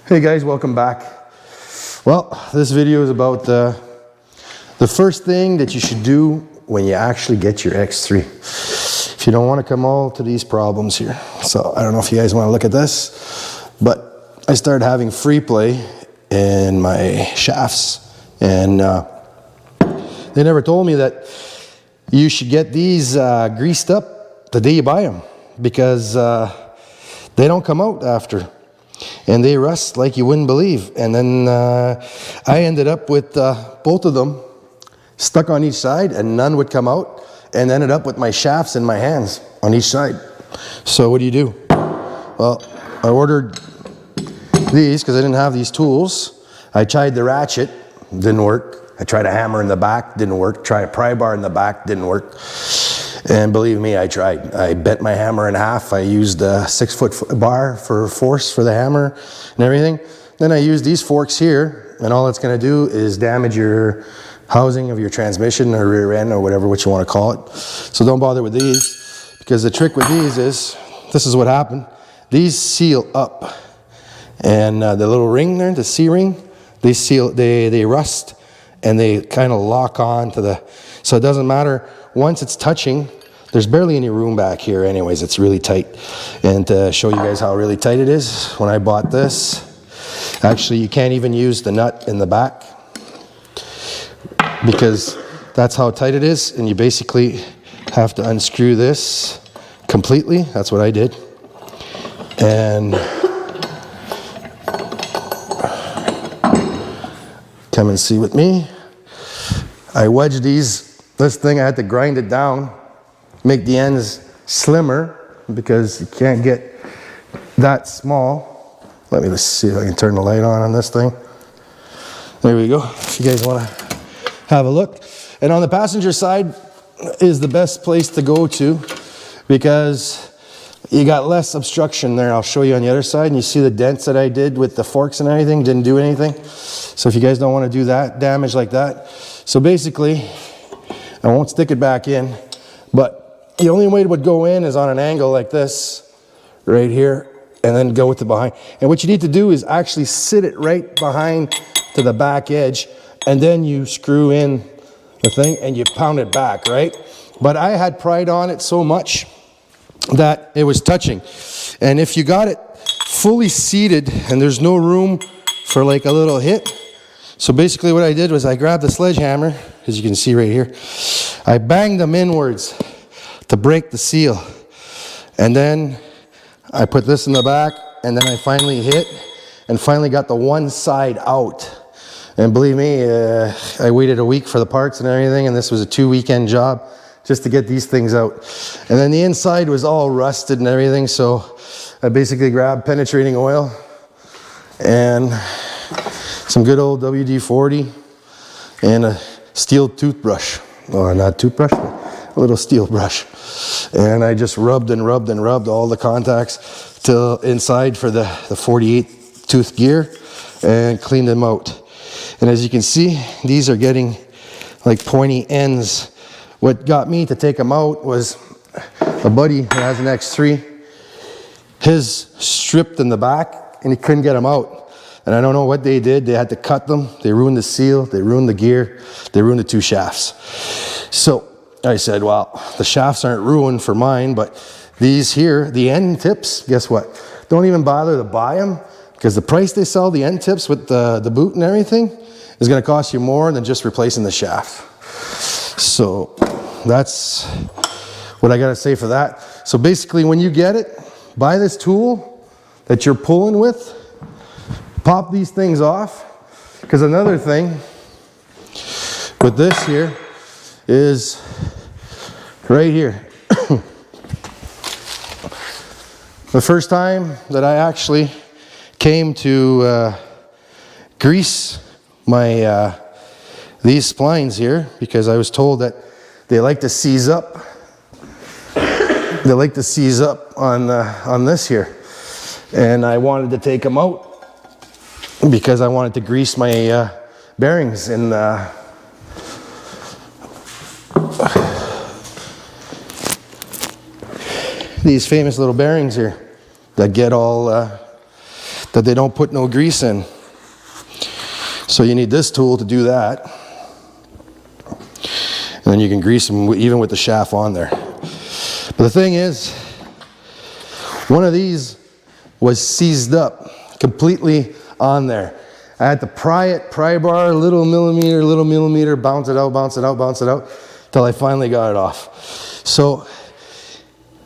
Hey guys, welcome back. Well, this video is about the first thing that you should do when you actually get your X3. If you don't want to come all to these problems here. So I don't know if you guys want to look at this, but I started having free play in my shafts, and they never told me that you should get these greased up the day you buy them, because they don't come out after. And they rust like you wouldn't believe. And then I ended up with both of them stuck on each side, and none would come out, and ended up with my shafts in my hands on each side. So what do? Well, I ordered these because I didn't have these tools. I tried the ratchet, didn't work. I tried a hammer in the back, didn't work. Tried a pry bar in the back, didn't work. And believe me, I tried. I bent my hammer in half. I used a 6-foot bar for force for the hammer and everything. Then I used these forks here, and all it's going to do is damage your housing of your transmission or rear end or whatever what you want to call it. So don't bother with these, because the trick with these is, this is what happened. These seal up, and the little ring there, the C-ring, they seal, they rust, and they kind of lock on to the, so it doesn't matter. Once it's touching, there's barely any room back here anyways. It's really tight. And to show you guys how really tight it is, when I bought this, actually you can't even use the nut in the back, because that's how tight it is, and you basically have to unscrew this completely. That's what I did. And come and see with me. I wedged this thing, I had to grind it down, make the ends slimmer, because you can't get that small. Let me just see if I can turn the light on this thing. There we go, if you guys want to have a look. And on the passenger side is the best place to go to, because you got less obstruction there. I'll show you on the other side, and you see the dents that I did with the forks and everything, didn't do anything. So if you guys don't want to do that damage like that, so basically I won't stick it back in, but the only way it would go in is on an angle like this, right here, and then go with the behind. And what you need to do is actually sit it right behind to the back edge, and then you screw in the thing and you pound it back, right? But I had pried on it so much that it was touching. And if you got it fully seated and there's no room for like a little hit, so basically what I did was I grabbed the sledgehammer, as you can see right here. I banged them inwards to break the seal. And then I put this in the back, and then I finally hit and finally got the one side out. And believe me, I waited a week for the parts and everything, and this was a 2-weekend job just to get these things out. And then the inside was all rusted and everything, so I basically grabbed penetrating oil and some good old WD-40 and a steel toothbrush. Or not toothbrush, but a little steel brush. And I just rubbed and rubbed and rubbed all the contacts till inside for the 48 tooth gear, and cleaned them out. And as you can see, these are getting like pointy ends. What got me to take them out was a buddy that has an X3. His stripped in the back, and he couldn't get them out. And I don't know what they did. They had to cut them. They ruined the seal. They ruined the gear. They ruined the 2 shafts. So I said, well, the shafts aren't ruined for mine, but these here, the end tips, guess what? Don't even bother to buy them, because the price they sell the end tips with the boot and everything is going to cost you more than just replacing the shaft. So that's what I got to say for that. So basically, when you get it, buy this tool that you're pulling with, pop these things off, because another thing with this here is right here. The first time that I actually came to grease my these splines here, because I was told that they like to seize up. They like to seize up on this here, and I wanted to take them out because I wanted to grease my bearings in these famous little bearings here that get all that they don't put no grease in. So you need this tool to do that. And then you can grease them even with the shaft on there. But the thing is, one of these was seized up completely on there. I had to pry bar, little millimeter, bounce it out, till I finally got it off. So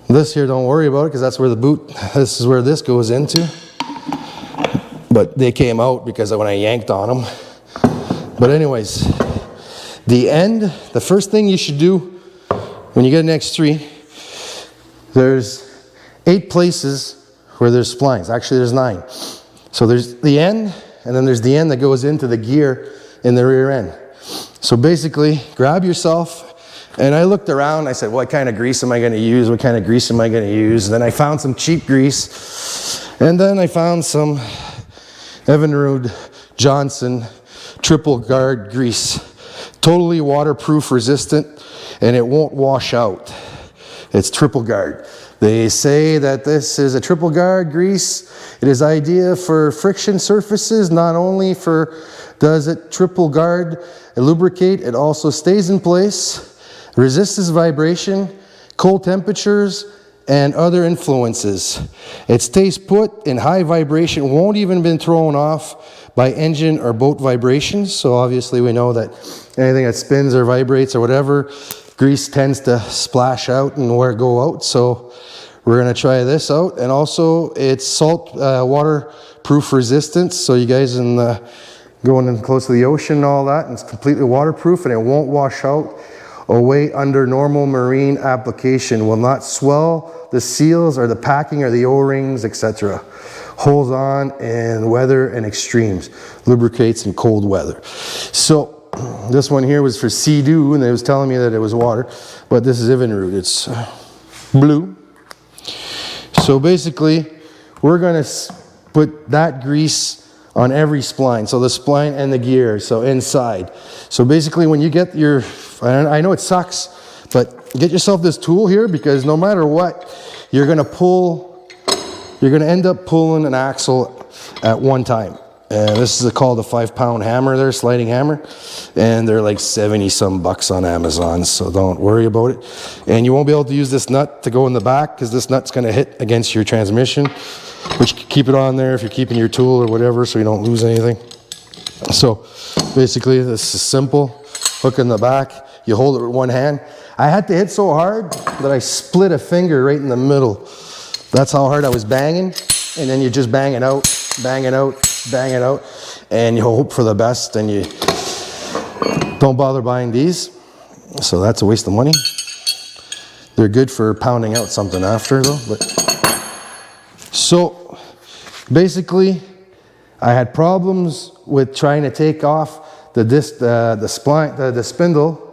this here, don't worry about it, because that's where the boot, this is where this goes into. But they came out because when I yanked on them. But anyways, the end, the first thing you should do when you get an X3, there's 8 places where there's splines. Actually, there's 9. So there's the end, and then there's the end that goes into the gear in the rear end. So basically, grab yourself, and I looked around, I said, what kind of grease am I going to use? What kind of grease am I going to use? And then I found some cheap grease, and then I found some Evinrude Johnson triple guard grease. Totally waterproof resistant, and it won't wash out. It's triple guard. They say that this is a triple guard grease. It is ideal for friction surfaces. Not only does it triple guard and lubricate, it also stays in place, resists vibration, cold temperatures, and other influences. It stays put in high vibration, won't even been thrown off by engine or boat vibrations. So obviously we know that anything that spins or vibrates or whatever, grease tends to splash out and go out. So we're going to try this out. And also it's salt waterproof resistance. So you guys going in close to the ocean and all that, and it's completely waterproof and it won't wash out away under normal marine application. Will not swell the seals or the packing or the O-rings, etc. Holds on in weather and extremes. Lubricates in cold weather. So this one here was for Sea-Doo, and they was telling me that it was water, but this is Evinrude. It's blue. So basically, we're going to put that grease on every spline. So the spline and the gear, so inside. So basically when you get your, I know it sucks, but get yourself this tool here, because no matter what, you're going to end up pulling an axle at one time. And this is called a 5-pound hammer there, sliding hammer. And they're like 70 some bucks on Amazon, so don't worry about it. And you won't be able to use this nut to go in the back, because this nut's going to hit against your transmission, which keep it on there if you're keeping your tool or whatever, so you don't lose anything. So basically this is simple. Hook in the back, you hold it with one hand. I had to hit so hard that I split a finger right in the middle. That's how hard I was banging. And then you just bang it out, bang it out, bang it out, and you hope for the best, and you don't bother buying these. So that's a waste of money. They're good for pounding out something after though. But so basically I had problems with trying to take off the spline, the spindle.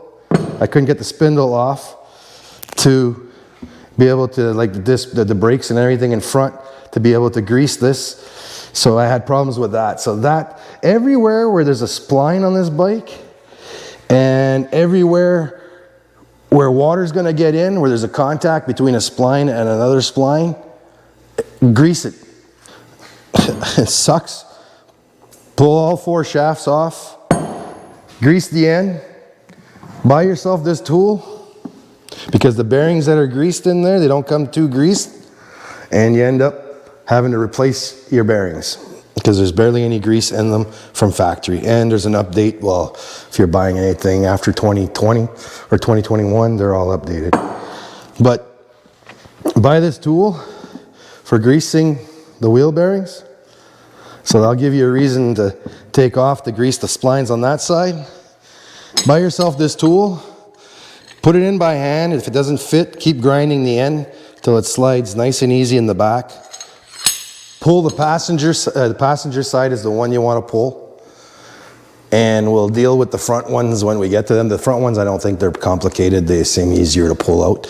I couldn't get the spindle off to be able to, like the brakes and everything in front, to be able to grease this. So I had problems with that. So that everywhere where there's a spline on this bike, and everywhere where water's going to get in, where there's a contact between a spline and another spline, grease it. It sucks. Pull all 4 shafts off, grease the end, buy yourself this tool, because the bearings that are greased in there, they don't come too greased, and you end up having to replace your bearings because there's barely any grease in them from factory. And there's an update. Well, if you're buying anything after 2020 or 2021, they're all updated. But buy this tool for greasing the wheel bearings. So that'll give you a reason to take off to grease the splines on that side. Buy yourself this tool, put it in by hand. If it doesn't fit, keep grinding the end till it slides nice and easy in the back. Pull the passenger side is the one you want to pull, and we'll deal with the front ones when we get to them. The front ones, I don't think they're complicated. They seem easier to pull out.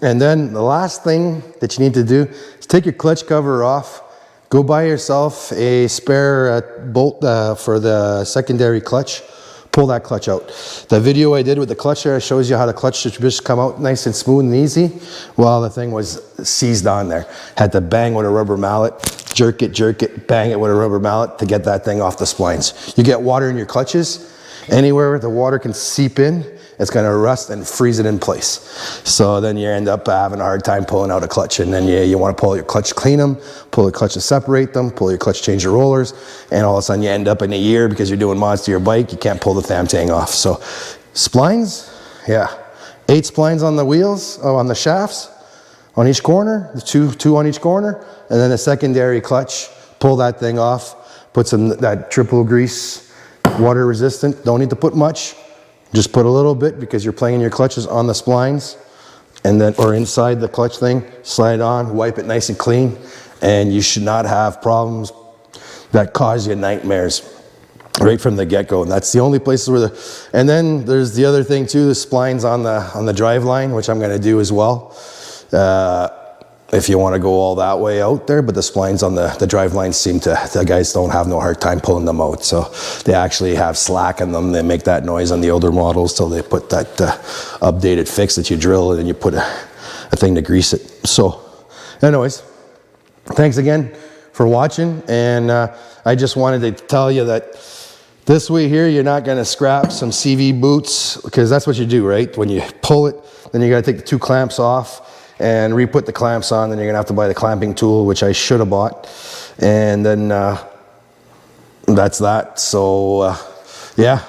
And then the last thing that you need to do is take your clutch cover off. Go buy yourself a spare bolt for the secondary clutch. Pull that clutch out. The video I did with the clutch there shows you how the clutch should just come out nice and smooth and easy. Well, the thing was seized on there. Had to bang with a rubber mallet jerk it, bang it with a rubber mallet to get that thing off the splines. You get water in your clutches, anywhere the water can seep in, it's going to rust and freeze it in place. So then you end up having a hard time pulling out a clutch, and then you want to pull your clutch, clean them, pull the clutch to separate them, pull your clutch, change the rollers, and all of a sudden you end up in a year because you're doing mods to your bike, you can't pull the thumb tang off. So splines, yeah, 8 splines on the wheels, on the shafts, on each corner, two on each corner, and then a secondary clutch. Pull that thing off, put some that triple grease, water resistant. Don't need to put much. Just put a little bit because you're playing your clutches on the splines, and then or inside the clutch thing. Slide it on, wipe it nice and clean, and you should not have problems that cause you nightmares right from the get-go. And that's the only places where the. And then there's the other thing too, the splines on the drive line, which I'm going to do as well. If you want to go all that way out there, but the splines on the drive line seem to, the guys don't have no hard time pulling them out. So they actually have slack in them. They make that noise on the older models till they put that updated fix that you drill and you put a thing to grease it. So anyways, thanks again for watching. And I just wanted to tell you that this way here, you're not going to scrap some CV boots, because that's what you do, right? When you pull it, then you got to take the 2 clamps off and re-put the clamps on. Then you're gonna have to buy the clamping tool, which I should have bought. And then that's that. So yeah,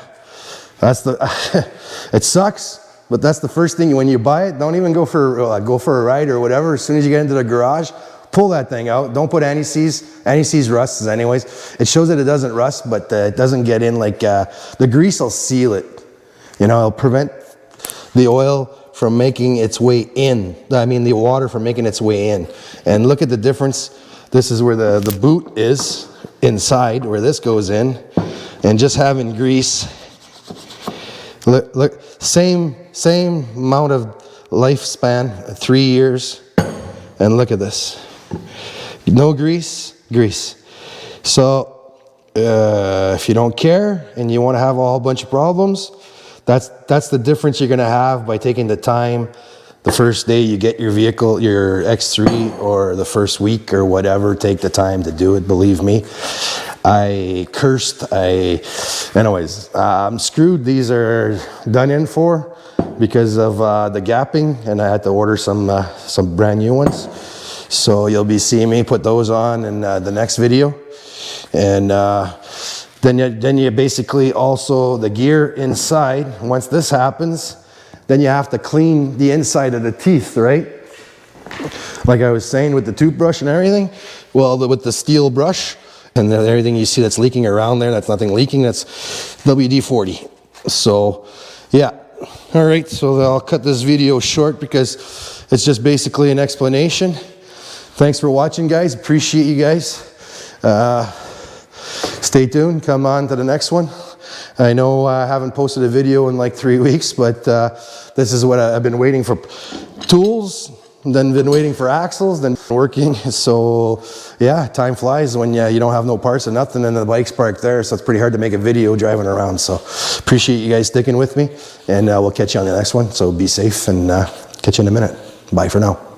that's the, it sucks, but that's the first thing. When you buy it, don't even go for a ride or whatever. As soon as you get into the garage, pull that thing out. Don't put anti-seize. Anti-seize rusts anyways. It shows that it doesn't rust, but it doesn't get in like, the grease will seal it. You know, it'll prevent the oil from making its way in. I mean, the water from making its way in. And look at the difference. This is where the boot is inside, where this goes in. And just having grease. Look, same amount of lifespan, 3 years. And look at this. No grease, grease. So if you don't care and you want to have a whole bunch of problems, that's the difference you're going to have by taking the time. The first day you get your vehicle, your X3, or the first week or whatever, take the time to do it, believe me. I cursed, anyways, I'm screwed. These are done in for because of the gapping, and I had to order some brand new ones. So you'll be seeing me put those on in the next video. And then you basically also, the gear inside, once this happens, then you have to clean the inside of the teeth, right? Like I was saying with the toothbrush and everything, well, with the steel brush, and then everything you see that's leaking around there, that's nothing leaking, that's WD-40. So, yeah. All right, so I'll cut this video short because it's just basically an explanation. Thanks for watching, guys. Appreciate you guys. Stay tuned, come on to the next one. I know I haven't posted a video in like 3 weeks, but this is what I've been waiting for. Tools, then been waiting for axles, then working. So yeah, time flies when you don't have no parts or nothing, and the bike's parked there, so it's pretty hard to make a video driving around. So appreciate you guys sticking with me, and we'll catch you on the next one. So be safe, and catch you in a minute. Bye for now.